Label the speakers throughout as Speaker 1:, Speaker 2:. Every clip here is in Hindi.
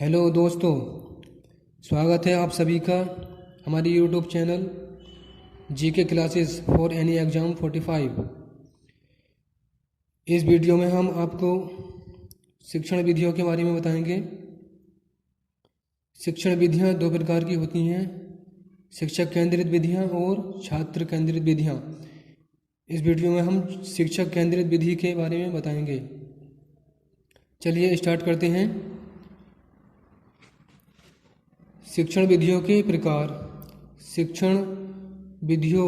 Speaker 1: हेलो दोस्तों, स्वागत है आप सभी का हमारी YouTube channel GK classes for any exam 45। इस वीडियो में हम आपको शिक्षण विधियों के बारे में बताएंगे। शिक्षण विधियां दो प्रकार की होती हैं, शिक्षक केंद्रित विधियां और छात्र केंद्रित विधियां। इस वीडियो में हम शिक्षक केंद्रित विधि के बारे में बताएंगे। चलिए स्टार्ट करते हैं। शिक्षण विधियों के प्रकार। शिक्षण विधियों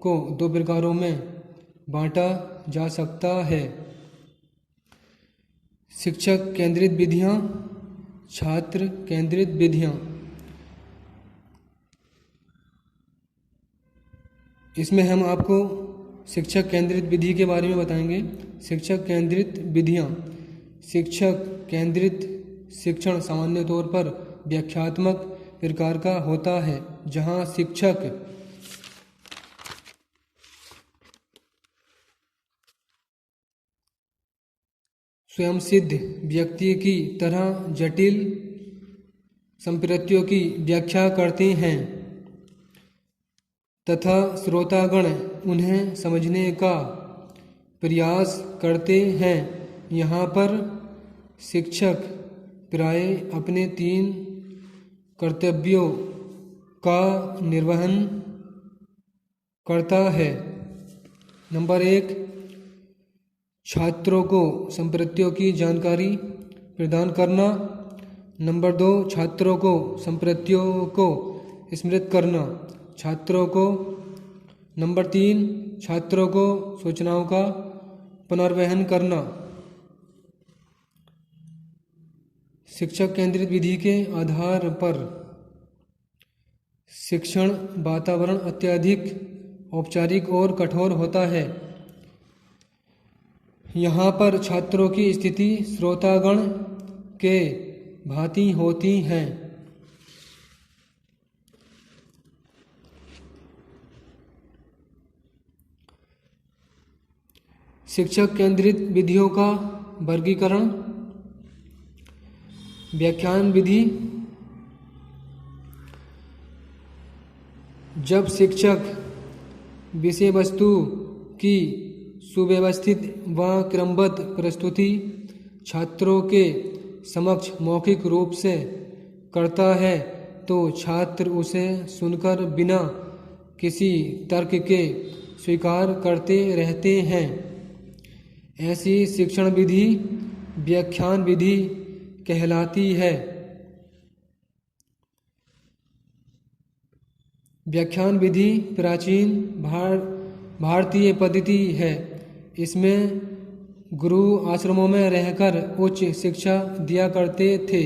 Speaker 1: को दो प्रकारों में बांटा जा सकता है, शिक्षक केंद्रित विधियां, छात्र केंद्रित विधियां। इसमें हम आपको शिक्षक केंद्रित विधि के बारे में बताएंगे। शिक्षक केंद्रित विधियां। शिक्षक केंद्रित शिक्षण सामान्य तौर पर व्याख्यात्मक प्रकार का होता है, जहां शिक्षक स्वयंसिद्ध व्यक्ति की तरह जटिल संप्रत्तियों की व्याख्या करते हैं तथा श्रोतागण उन्हें समझने का प्रयास करते हैं। यहाँ पर शिक्षक प्राय अपने 3 कर्तव्यों का निर्वहन करता है। नंबर 1, छात्रों को संप्रत्तियों की जानकारी प्रदान करना। नंबर 2, छात्रों को संप्रत्तियों को स्मृत करना छात्रों को। नंबर 3, छात्रों को सूचनाओं का पुनर्वहन करना। शिक्षक केंद्रित विधि के आधार पर शिक्षण वातावरण अत्यधिक औपचारिक और कठोर होता है। यहाँ पर छात्रों की स्थिति श्रोतागण के भांति होती है। शिक्षक केंद्रित विधियों का वर्गीकरण। व्याख्यान विधि। जब शिक्षक विषय वस्तु की सुव्यवस्थित व क्रमबद्ध प्रस्तुति छात्रों के समक्ष मौखिक रूप से करता है, तो छात्र उसे सुनकर बिना किसी तर्क के स्वीकार करते रहते हैं। ऐसी शिक्षण विधि व्याख्यान विधि कहलाती है। व्याख्यान विधि प्राचीन भारतीय पद्धति है। इसमें गुरु आश्रमों में रहकर उच्च शिक्षा दिया करते थे।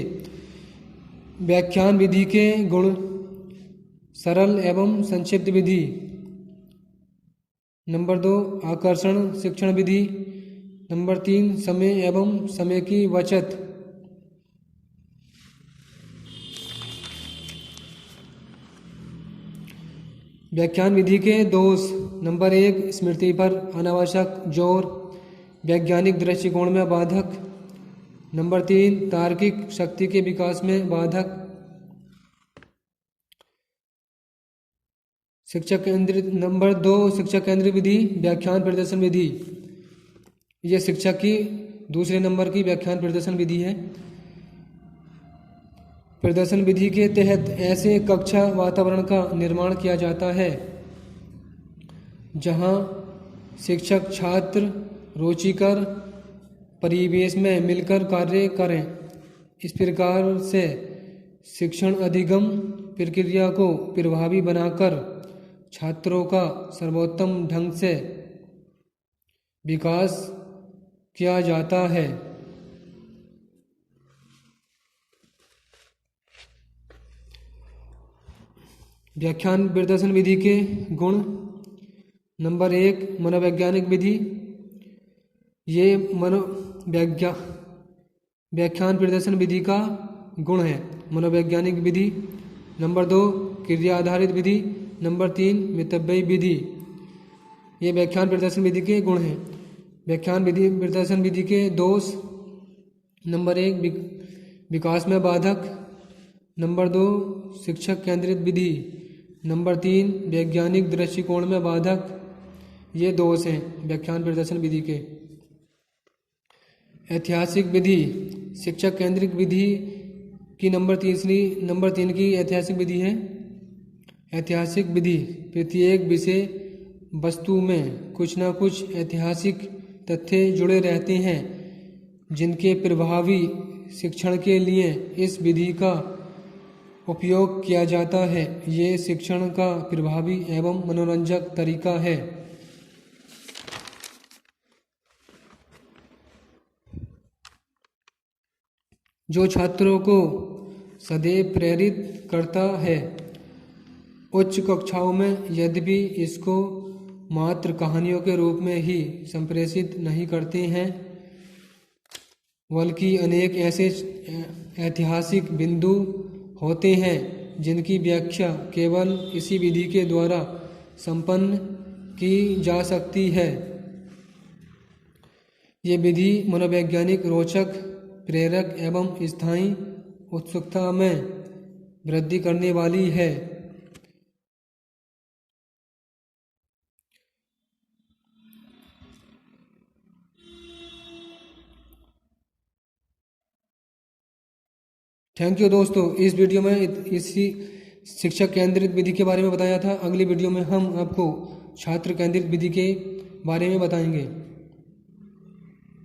Speaker 1: व्याख्यान विधि के गुण। सरल एवं संक्षिप्त विधि। नंबर 2, आकर्षण शिक्षण विधि। नंबर 3, समय एवं समय की बचत। व्याख्यान विधि के दोष। नंबर 1, स्मृति पर अनावश्यक जोर, वैज्ञानिक दृष्टिकोण में बाधक। नंबर 3, तार्किक शक्ति के विकास में बाधक। शिक्षक केंद्रित। नंबर 2, शिक्षक केंद्रित विधि व्याख्यान प्रदर्शन विधि। यह शिक्षक की दूसरे नंबर की व्याख्यान प्रदर्शन विधि है। प्रदर्शन विधि के तहत ऐसे कक्षा वातावरण का निर्माण किया जाता है जहां शिक्षक छात्र रुचिकर परिवेश में मिलकर कार्य करें। इस प्रकार से शिक्षण अधिगम प्रक्रिया को प्रभावी बनाकर छात्रों का सर्वोत्तम ढंग से विकास किया जाता है। व्याख्यान प्रदर्शन विधि के गुण। नंबर 1, मनोवैज्ञानिक विधि। ये व्याख्यान प्रदर्शन विधि का गुण है, मनोवैज्ञानिक विधि। नंबर 2, क्रिया आधारित विधि। नंबर 3, मितव्ययी विधि। ये व्याख्यान प्रदर्शन विधि के गुण हैं। व्याख्यान विधि प्रदर्शन विधि के दोष। नंबर 1, विकास में बाधक। नंबर 2 शिक्षक केंद्रित विधि। नंबर 3 वैज्ञानिक दृष्टिकोण में बाधक। ये दोष हैं व्याख्यान प्रदर्शन विधि के। ऐतिहासिक विधि, शिक्षक केंद्रित विधि की नंबर 3 की ऐतिहासिक विधि है। ऐतिहासिक विधि प्रत्येक विषय वस्तु में कुछ न कुछ ऐतिहासिक तथ्य जुड़े रहते हैं जिनके प्रभावी शिक्षण के लिए इस विधि का उपयोग किया जाता है। ये शिक्षण का प्रभावी एवं मनोरंजक तरीका है। जो छात्रों को सदैव प्रेरित करता है। उच्च कक्षाओं में यद्यपि इसको मात्र कहानियों के रूप में ही संप्रेषित नहीं करते हैं, बल्कि अनेक ऐसे ऐतिहासिक बिंदु होते हैं जिनकी व्याख्या केवल इसी विधि के द्वारा संपन्न की जा सकती है। ये विधि मनोवैज्ञानिक रोचक, प्रेरक एवं स्थायी उत्सुकता में वृद्धि करने वाली है। थैंक यू दोस्तों। इस वीडियो में इसी शिक्षक केंद्रित विधि के बारे में बताया था। अगली वीडियो में हम आपको छात्र केंद्रित विधि के बारे में बताएंगे।